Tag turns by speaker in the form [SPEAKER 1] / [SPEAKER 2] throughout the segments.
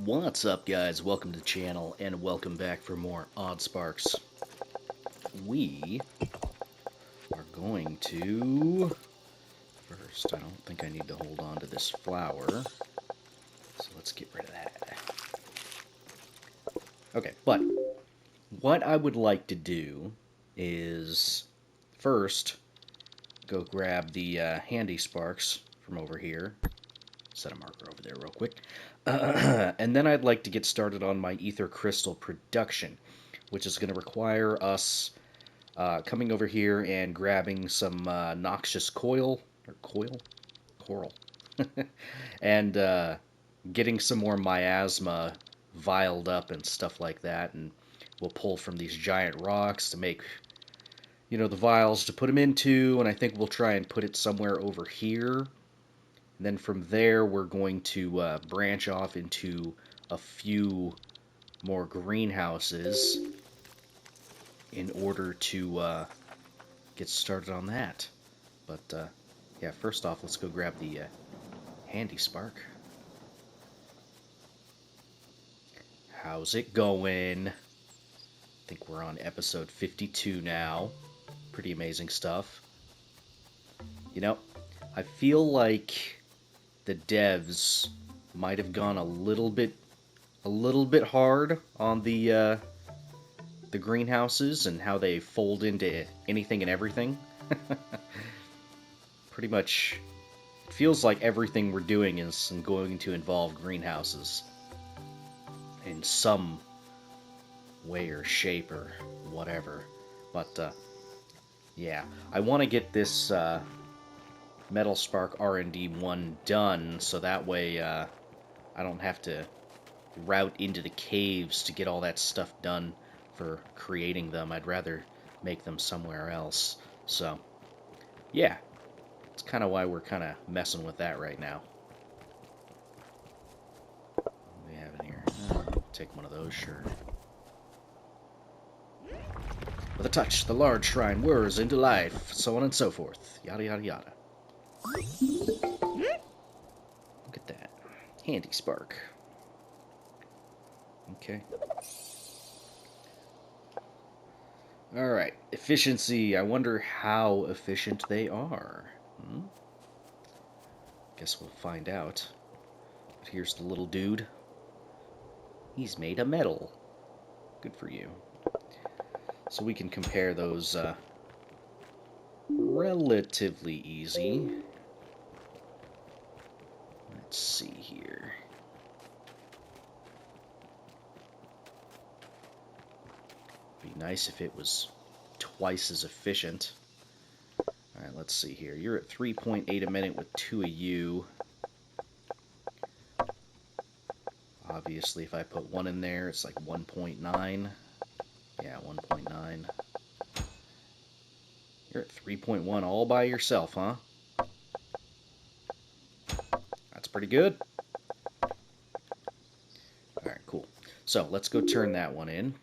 [SPEAKER 1] What's up, guys? Welcome to the channel, and welcome back for more Oddsparks. We are going to... First, I don't think I need to hold on to this flower, so let's get rid of that. Okay, but what I would like to do is first go grab the handy sparks from over here. Set a marker over there real quick. And then I'd like to get started on my Aether crystal production, which is going to require us coming over here and grabbing some noxious coral, and getting some more miasma vialed up and stuff like that, and we'll pull from these giant rocks to make, the vials to put them into, and I think we'll try and put it somewhere over here. And then from there, we're going to branch off into a few more greenhouses in order to get started on that. But yeah, first off, let's go grab the handy spark. How's it going? I think we're on episode 52 now. Pretty amazing stuff. I feel like the devs might have gone a little bit hard on the greenhouses and how they fold into anything and everything. Pretty much, it feels like everything we're doing is going to involve greenhouses in some way or shape or whatever. But yeah, I want to get this Metal Spark R&D 1 done, so that way I don't have to route into the caves to get all that stuff done for creating them. I'd rather make them somewhere else. So, yeah, it's kind of why we're kind of messing with that right now. What do we have in here? Take one of those, sure. With a touch, the large shrine whirs into life, so on and so forth. Yada, yada, yada. Look at that. Handy spark. Okay. Alright. Efficiency. I wonder how efficient they are. Guess we'll find out. But here's the little dude. He's made of metal. Good for you. So we can compare those relatively easy. Let's see here. Be nice if it was twice as efficient. Alright, let's see here. You're at 3.8 a minute with 2 of you. Obviously, if I put 1 in there, it's like 1.9. Yeah, 1.9. You're at 3.1 all by yourself, huh? That's pretty good. Alright, cool. So, let's go turn that one in.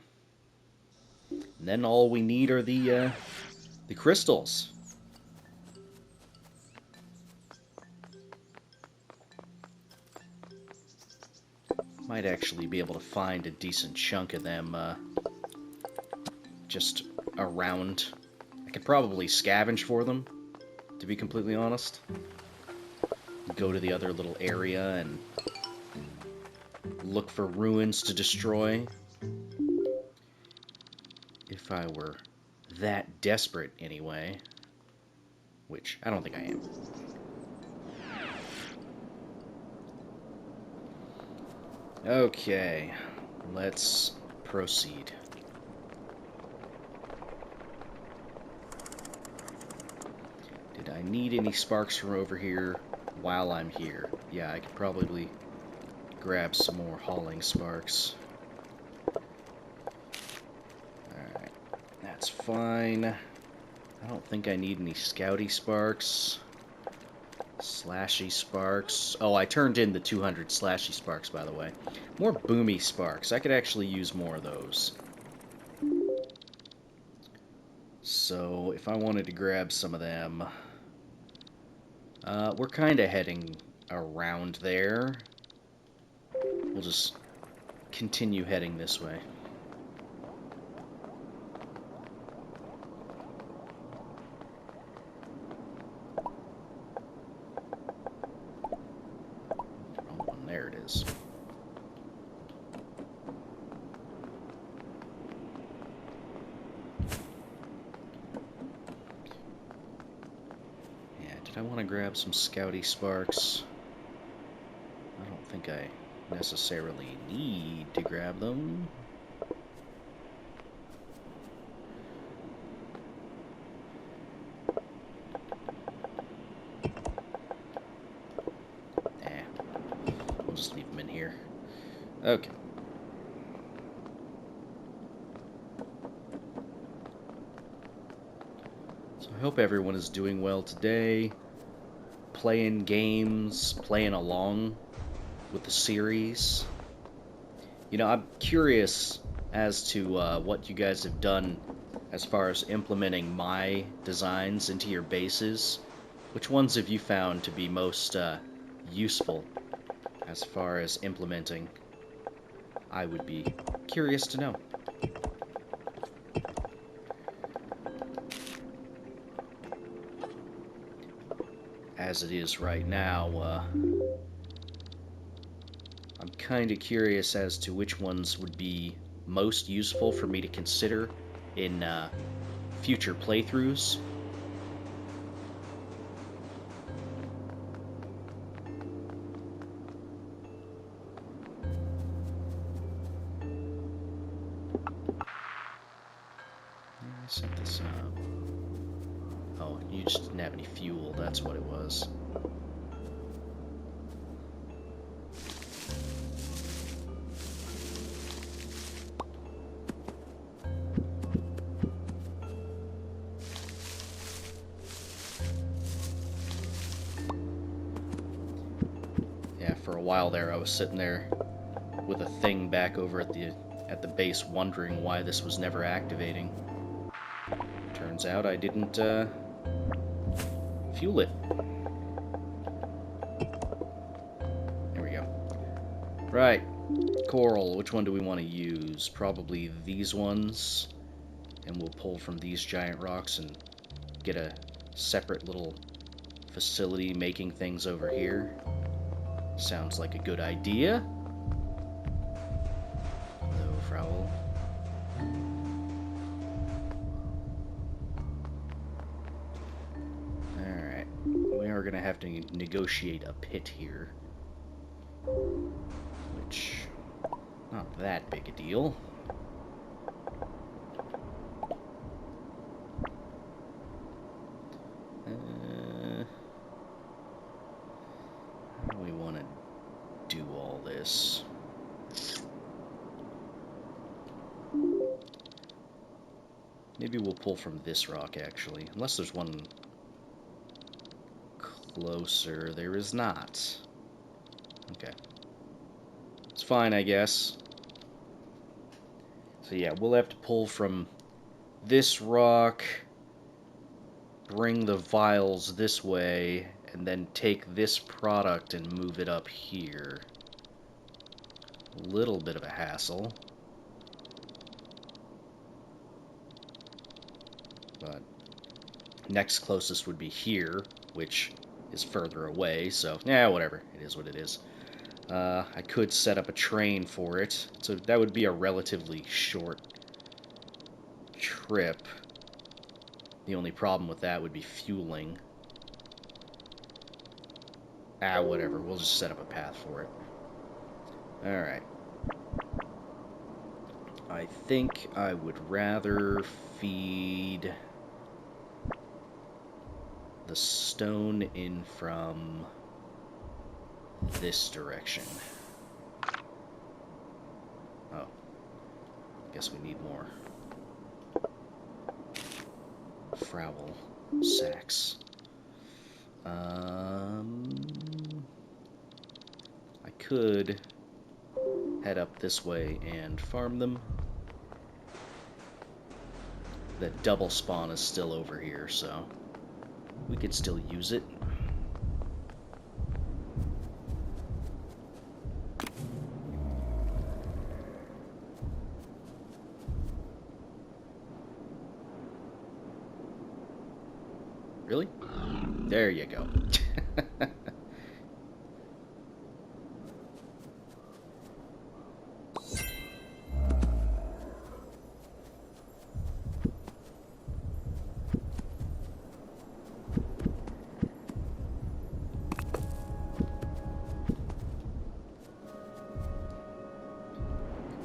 [SPEAKER 1] And then all we need are the crystals. Might actually be able to find a decent chunk of them just around. I could probably scavenge for them, to be completely honest. Go to the other little area and look for ruins to destroy. If I were that desperate, anyway. Which, I don't think I am. Okay, let's proceed. Did I need any sparks from over here while I'm here? Yeah, I could probably grab some more hauling sparks. Alright, that's fine. I don't think I need any scouty sparks. Slashy sparks. Oh, I turned in the 200 slashy sparks, by the way. More boomy sparks. I could actually use more of those. So, if I wanted to grab some of them... we're kind of heading around there. We'll just continue heading this way. Wrong one. There it is. Yeah, did I want to grab some Scouty Sparks? I don't think I necessarily need to grab them. Nah, we'll just leave them in here. Okay. So I hope everyone is doing well today, playing games, playing along with the series. You know, I'm curious as to what you guys have done as far as implementing my designs into your bases. Which ones have you found to be most useful as far as implementing? I would be curious to know. As it is right now, I'm kind of curious as to which ones would be most useful for me to consider in future playthroughs. I set this up. Oh, you just didn't have any fuel, that's what it was. For a while there, I was sitting there with a thing back over at the base, wondering why this was never activating. Turns out I didn't fuel it. There we go. Right, coral. Which one do we want to use? Probably these ones, and we'll pull from these giant rocks and get a separate little facility making things over here. Sounds like a good idea. Hello, Frowel. Alright. We are going to have to negotiate a pit here. Which, not that big a deal. How do we want to do all this? Maybe we'll pull from this rock, actually. Unless there's one closer. There is not. Okay. It's fine, I guess. So yeah, we'll have to pull from this rock, bring the vials this way, and then take this product and move it up here. A little bit of a hassle. But next closest would be here, which is further away, so yeah, whatever. It is what it is. I could set up a train for it, so that would be a relatively short trip. The only problem with that would be fueling. Whatever. We'll just set up a path for it. Alright. I think I would rather feed the stone in from this direction. Oh. Guess we need more Frowel sacks. I could head up this way and farm them. The double spawn is still over here, so we could still use it. Really? There you go.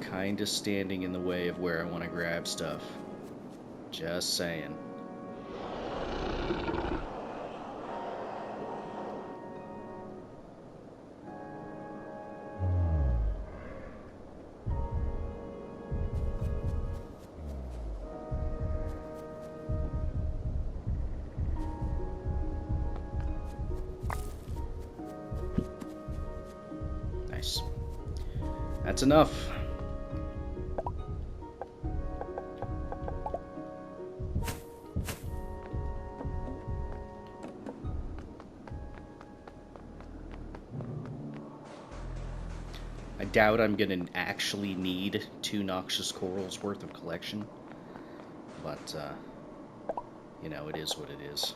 [SPEAKER 1] Kinda standing in the way of where I want to grab stuff. Just saying. Nice. That's enough. I doubt I'm gonna actually need 2 noxious corals worth of collection, but you know, it is what it is.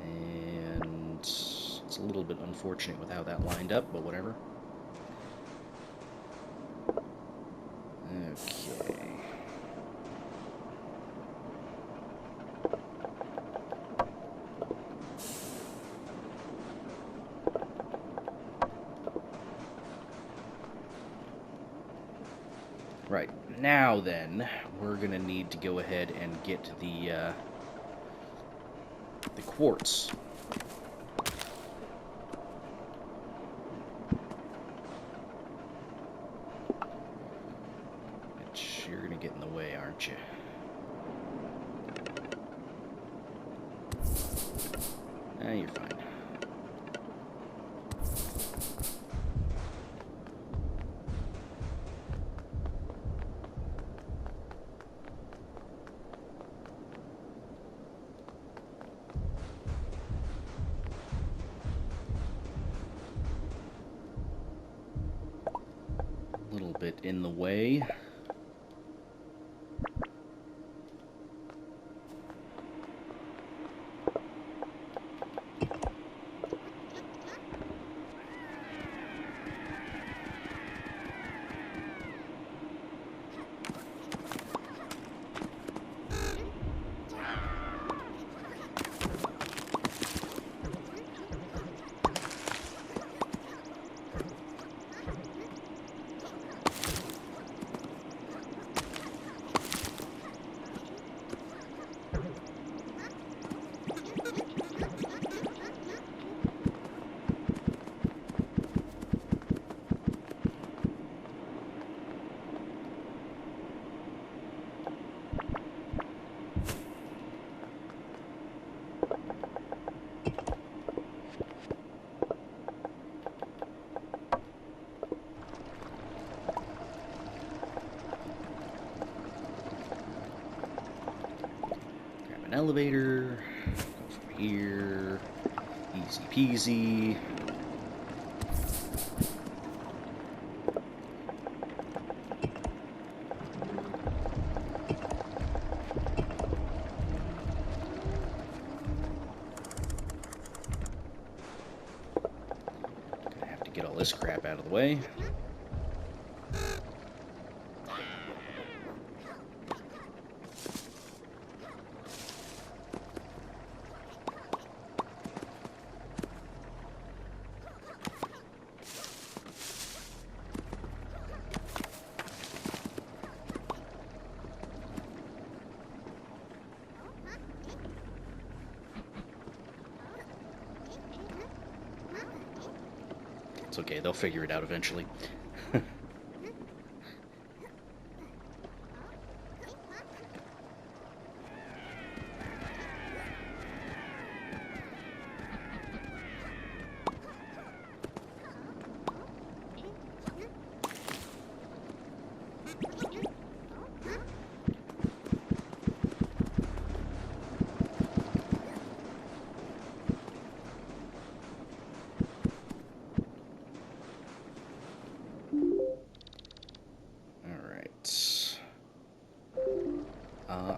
[SPEAKER 1] And it's a little bit unfortunate with how that lined up, but whatever. Okay. Right, now then, we're gonna need to go ahead and get the quartz. Which you're gonna get in the way, aren't you? You're fine. A little bit in the way. An elevator, go from here, easy peasy. Gonna have to get all this crap out of the way. It's okay, they'll figure it out eventually.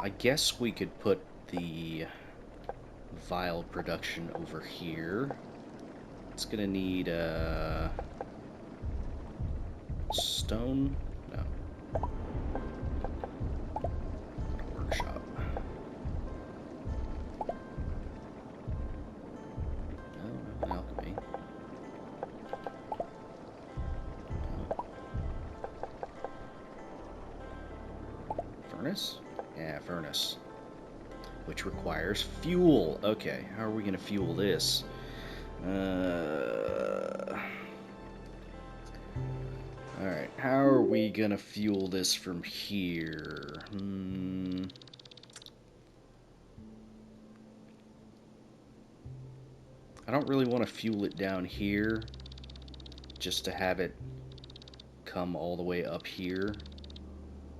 [SPEAKER 1] I guess we could put the vial production over here. It's gonna need stone? No. Workshop. No, alchemy. No. Furnace? Yeah, furnace. Which requires fuel. Okay, how are we gonna fuel this? Alright, how are we gonna fuel this from here? I don't really want to fuel it down here, just to have it come all the way up here.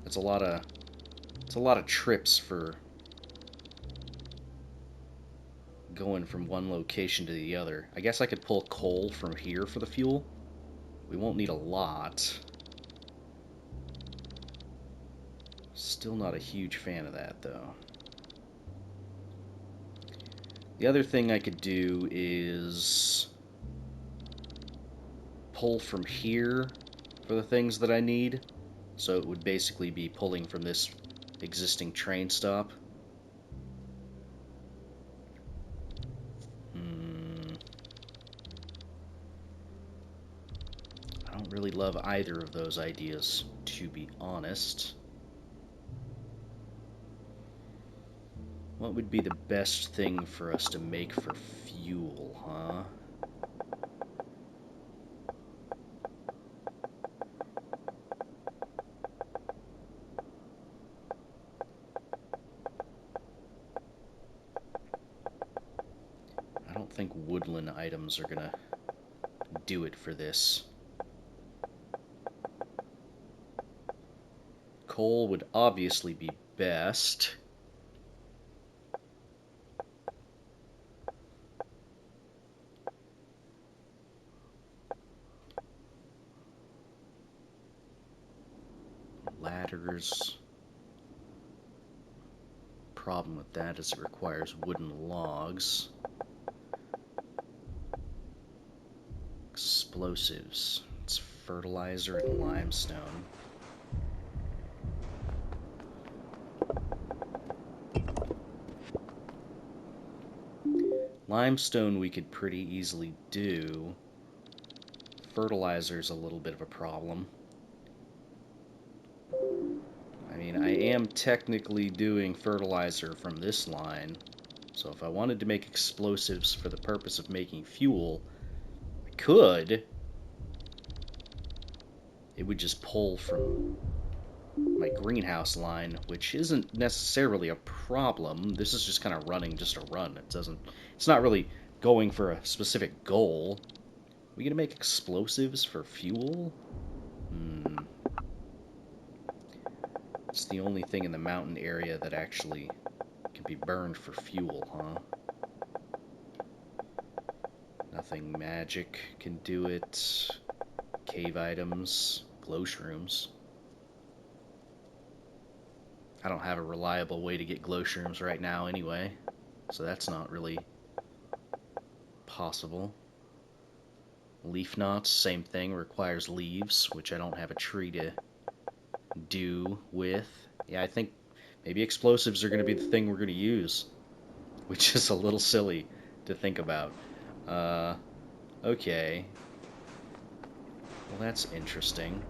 [SPEAKER 1] It's a lot of trips for going from one location to the other. I guess I could pull coal from here for the fuel. We won't need a lot. Still not a huge fan of that, though. The other thing I could do is pull from here for the things that I need. So it would basically be pulling from this existing train stop. I don't really love either of those ideas, to be honest. What would be the best thing for us to make for fuel, huh? I don't think woodland items are gonna do it for this. Coal would obviously be best. Ladders. Problem with that is it requires wooden logs. Explosives. It's fertilizer and limestone. Limestone we could pretty easily do. Fertilizer's a little bit of a problem. I mean, I am technically doing fertilizer from this line, so if I wanted to make explosives for the purpose of making fuel, I could. It would just pull from my greenhouse line, which isn't necessarily a problem. This is just kind of running just a run. It's not really going for a specific goal. Are we gonna make explosives for fuel? It's the only thing in the mountain area that actually can be burned for fuel, huh? Nothing magic can do it. Cave items, glow shrooms. I don't have a reliable way to get glow shrooms right now anyway, so that's not really possible. Leaf knots, same thing, requires leaves, which I don't have a tree to do with. Yeah, I think maybe explosives are going to be the thing we're going to use, which is a little silly to think about. Okay. Well, that's interesting.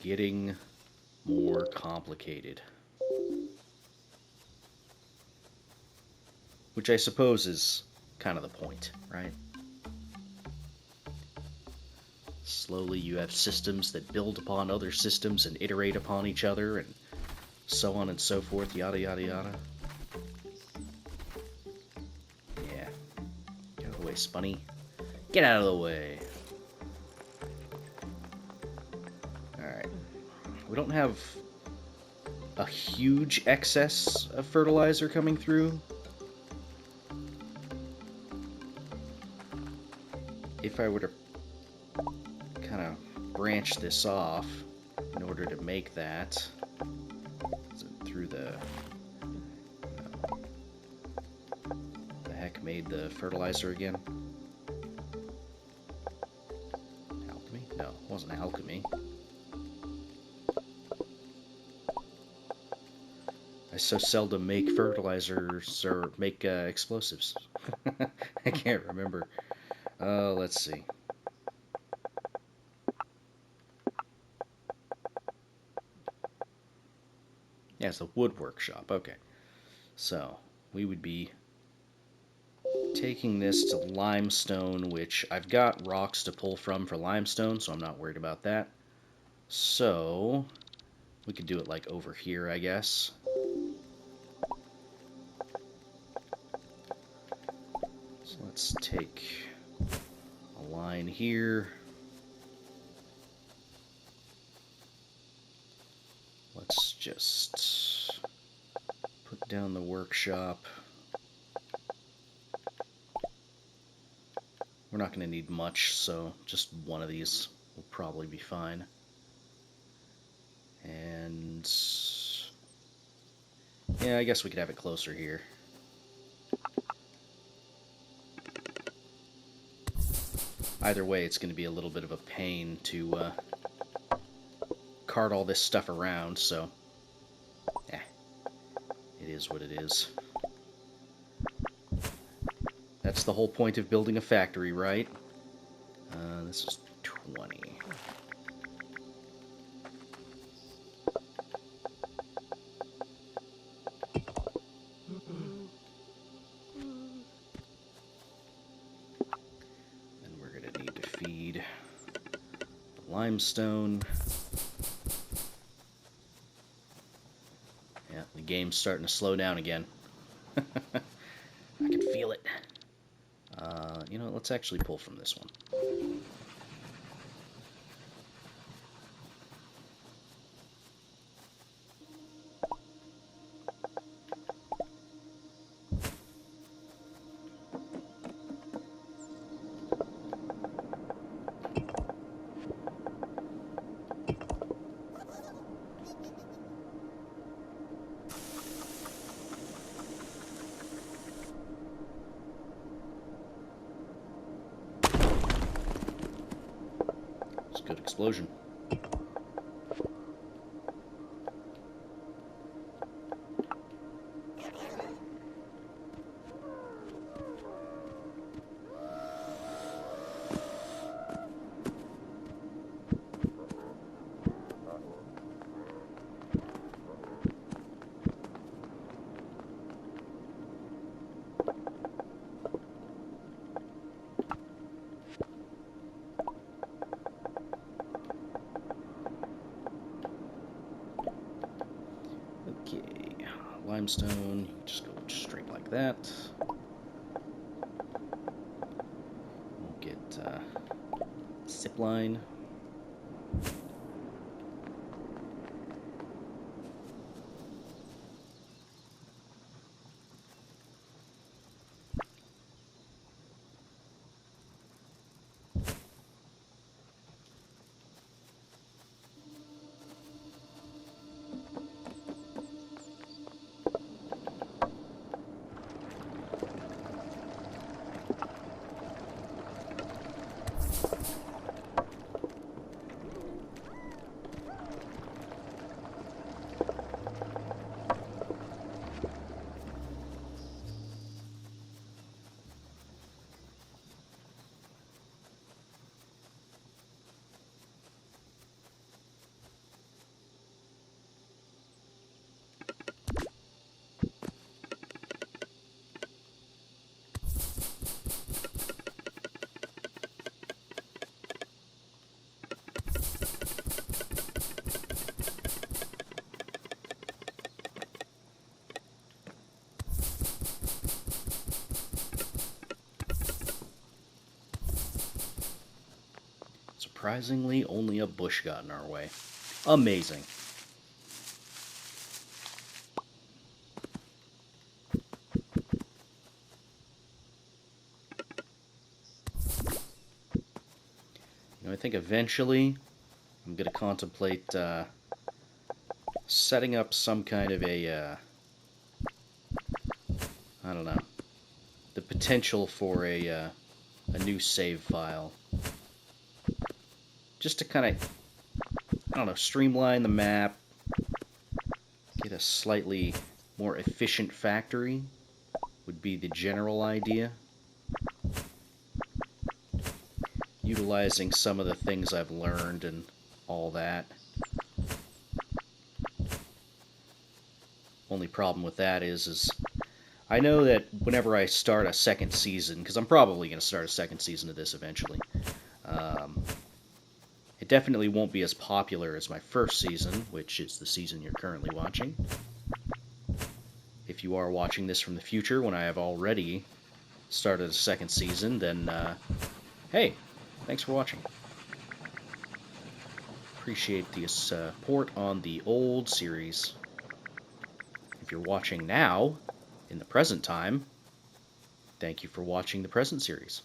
[SPEAKER 1] Getting more complicated. Which I suppose is kind of the point, right? Slowly you have systems that build upon other systems and iterate upon each other and so on and so forth, yada yada yada. Yeah. Get out of the way, Spunny. Get out of the way. Alright. We don't have a huge excess of fertilizer coming through. If I were to kind of branch this off in order to make that. Is it through the heck made the fertilizer again? Alchemy? No, it wasn't alchemy. I so seldom make fertilizers or make explosives. I can't remember. Let's see. Yeah, it's a wood workshop. Okay. So, we would be taking this to limestone, which I've got rocks to pull from for limestone, so I'm not worried about that. So, we could do it like over here, I guess. So let's take a line here. Let's just put down the workshop. We're not going to need much, so just one of these will probably be fine. And yeah, I guess we could have it closer here. Either way, it's going to be a little bit of a pain to cart all this stuff around, so it is what it is. That's the whole point of building a factory, right? This is 20. Then we're going to need to feed the limestone. Yeah, the game's starting to slow down again. I can feel it. You know, let's actually pull from this one. Good explosion. Limestone, you can just go straight like that. We'll get zip line. Surprisingly, only a bush got in our way. Amazing. You know, I think eventually I'm going to contemplate setting up some kind of a, I don't know, the potential for a new save file. Just to kind of, I don't know, streamline the map, get a slightly more efficient factory would be the general idea. Utilizing some of the things I've learned and all that. Only problem with that is I know that whenever I start a second season, because I'm probably going to start a second season of this eventually, it definitely won't be as popular as my first season, which is the season you're currently watching. If you are watching this from the future, when I have already started a second season, then, hey, thanks for watching. Appreciate the support on the old series. If you're watching now, in the present time, thank you for watching the present series.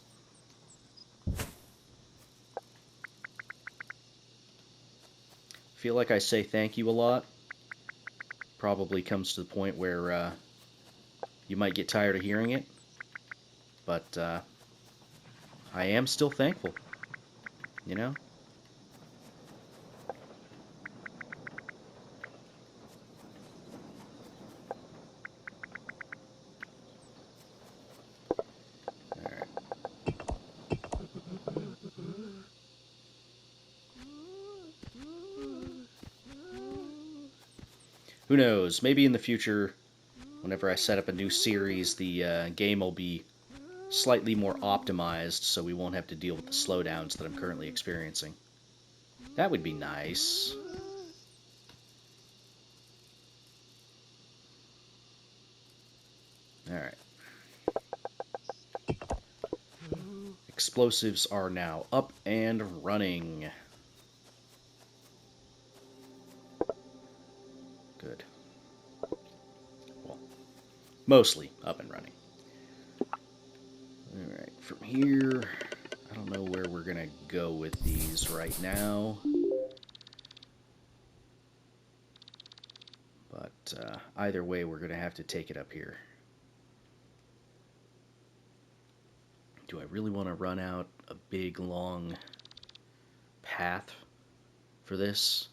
[SPEAKER 1] Feel like I say thank you a lot. Probably comes to the point where you might get tired of hearing it, but I am still thankful, you know? Alright. Who knows? Maybe in the future, whenever I set up a new series, the game will be slightly more optimized, so we won't have to deal with the slowdowns that I'm currently experiencing. That would be nice. Alright. Explosives are now up and running. Good. Well, mostly up and running. Alright, from here, I don't know where we're going to go with these right now. But either way, we're going to have to take it up here. Do I really want to run out a big, long path for this?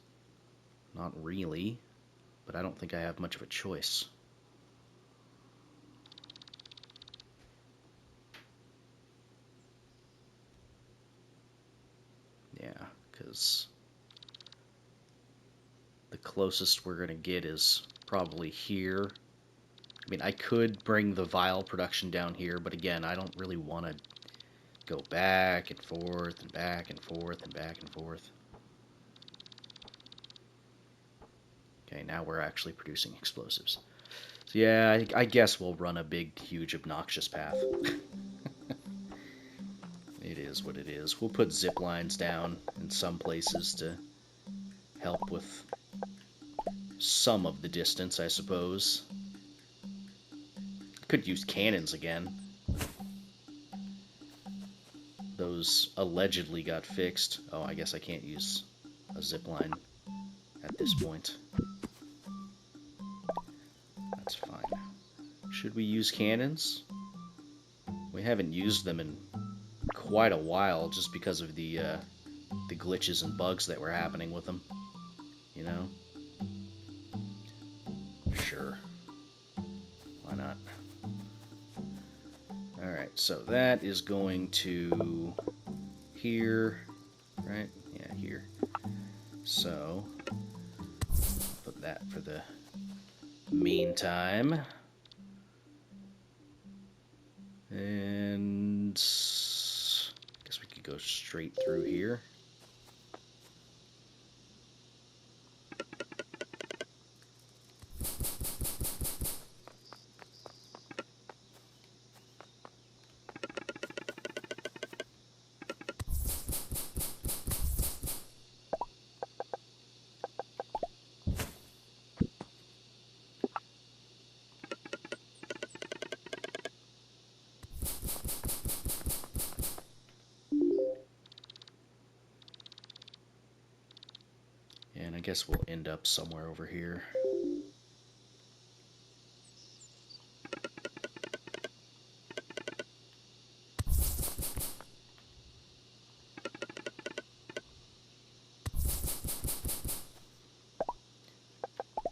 [SPEAKER 1] Not really, but I don't think I have much of a choice. Yeah, because the closest we're going to get is probably here. I mean, I could bring the vial production down here, but again, I don't really want to go back and forth and back and forth and back and forth. Okay, now we're actually producing explosives. So yeah, I guess we'll run a big, huge, obnoxious path. It is what it is. We'll put zip lines down in some places to help with some of the distance, I suppose. Could use cannons again. Those allegedly got fixed. Oh, I guess I can't use a zip line at this point. That's fine. Should we use cannons? We haven't used them in quite a while just because of the glitches and bugs that were happening with them. You know? Sure. Why not? Alright, so that is going to here, right? Yeah, here. So, put that for the meantime. And I guess we could go straight through here. guess we'll end up somewhere over here.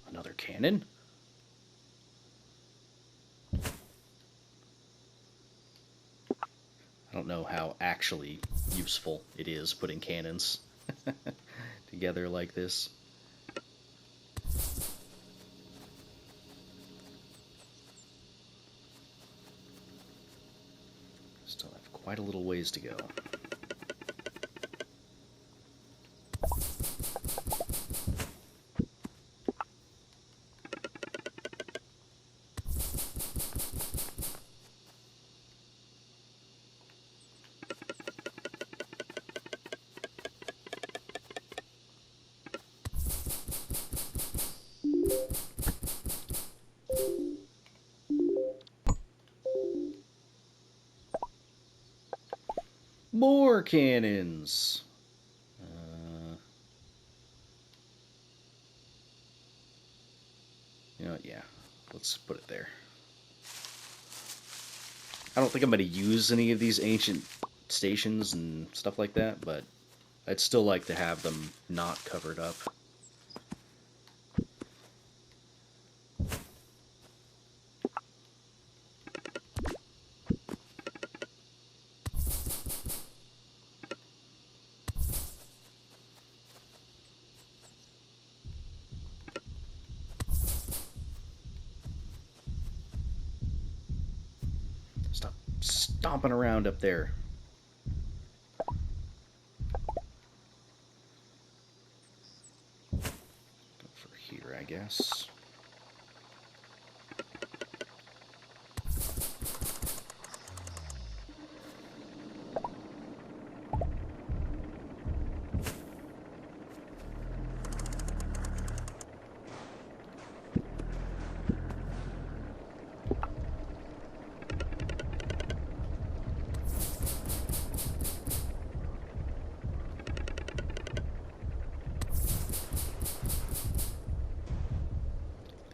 [SPEAKER 1] Another cannon? I don't know how actually useful it is putting cannons together like this. Still have quite a little ways to go. More cannons! You know what, yeah. Let's put it there. I don't think I'm going to use any of these ancient stations and stuff like that, but I'd still like to have them not covered up. Stop stomping around up there. For here, I guess.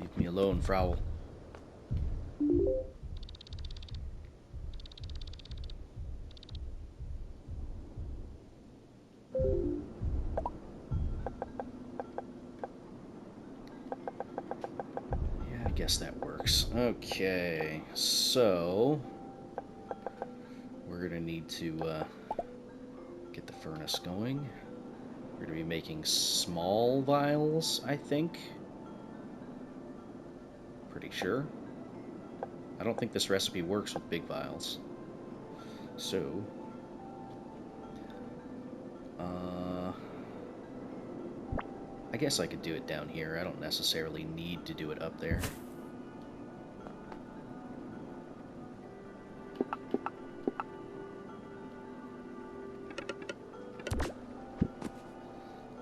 [SPEAKER 1] Leave me alone, Frowl. Yeah, I guess that works. Okay, so we're gonna need to get the furnace going. We're gonna be making small vials, I think. Pretty sure. I don't think this recipe works with big vials. So, I guess I could do it down here. I don't necessarily need to do it up there.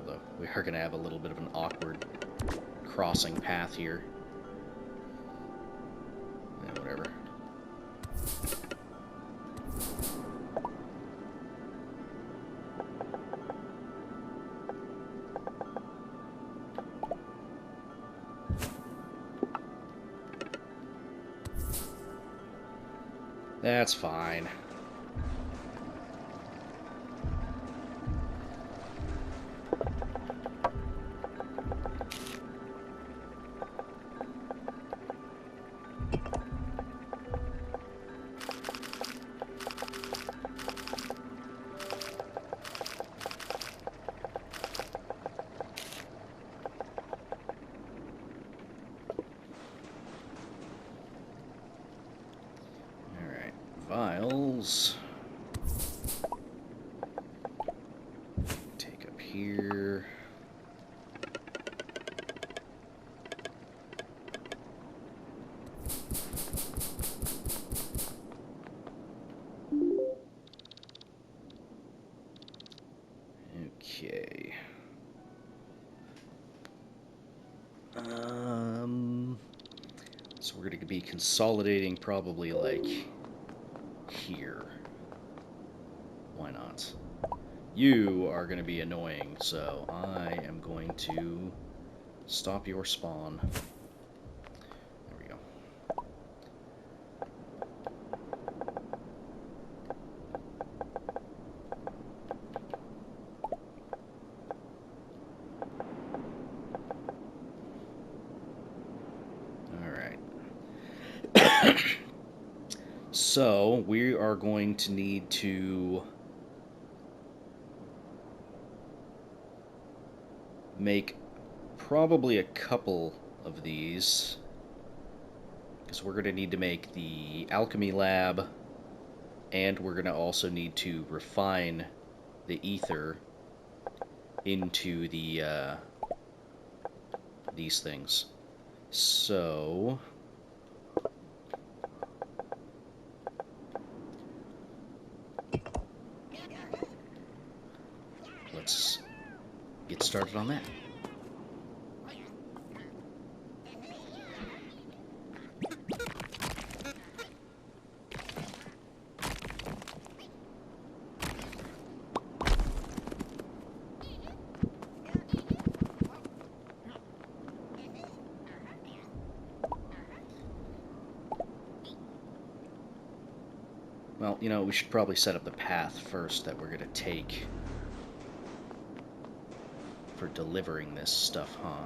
[SPEAKER 1] Although, we are going to have a little bit of an awkward crossing path here. Yeah, whatever. That's fine. Vials. Take up here. Okay. So we're going to be consolidating probably like here. Why not? You are going to be annoying, so I am going to stop your spawn. There we go. Alright. So, we are going to need to make probably a couple of these, because we're going to need to make the alchemy lab, and we're going to also need to refine the ether into the these things. So let's get started on that. Well, you know, we should probably set up the path first that we're going to take for delivering this stuff, huh?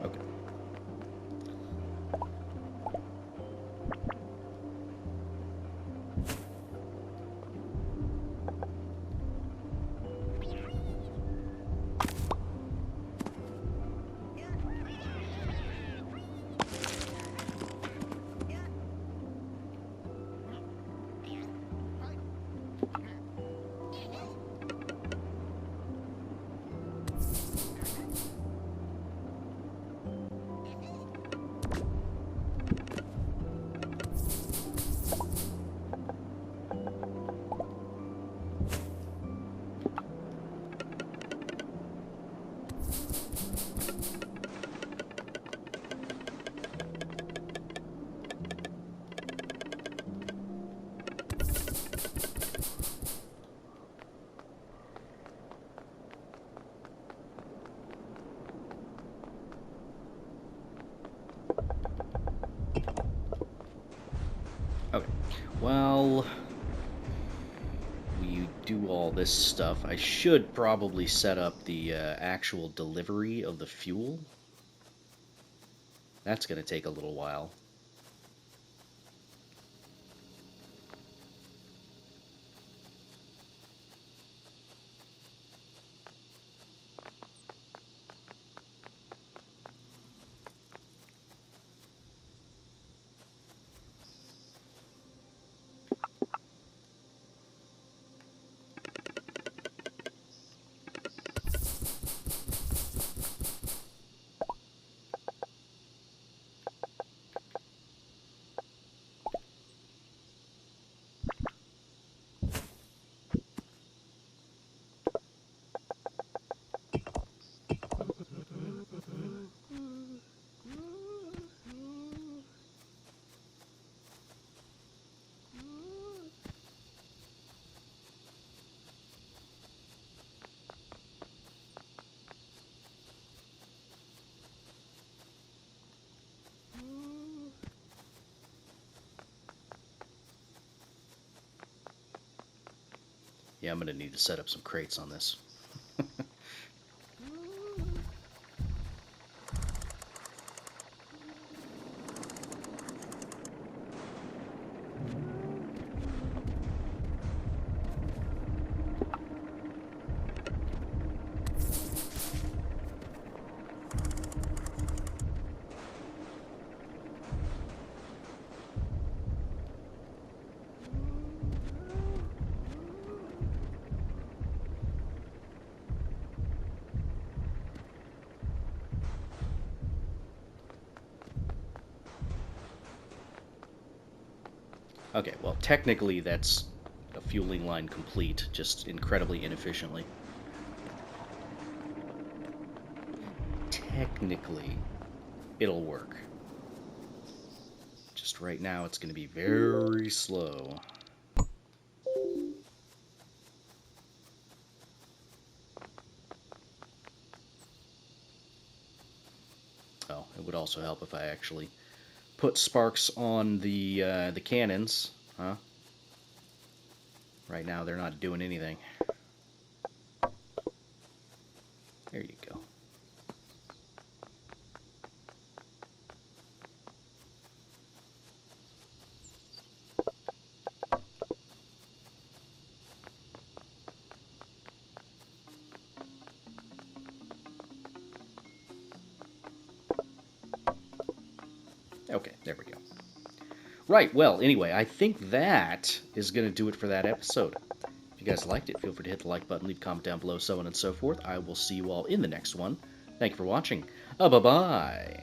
[SPEAKER 1] Okay. Okay. Well, we do all this stuff. I should probably set up the actual delivery of the fuel. That's going to take a little while. Yeah, I'm going to need to set up some crates on this. Okay, well, technically that's a fueling line complete, just incredibly inefficiently. Technically, it'll work. Just right now, it's going to be very slow. Oh, it would also help if I actually put sparks on the cannons, huh? Right now, they're not doing anything. There you go. Okay, there we go. Right, well, anyway, I think that is going to do it for that episode. If you guys liked it, feel free to hit the like button, leave a comment down below, so on and so forth. I will see you all in the next one. Thank you for watching. Bye-bye.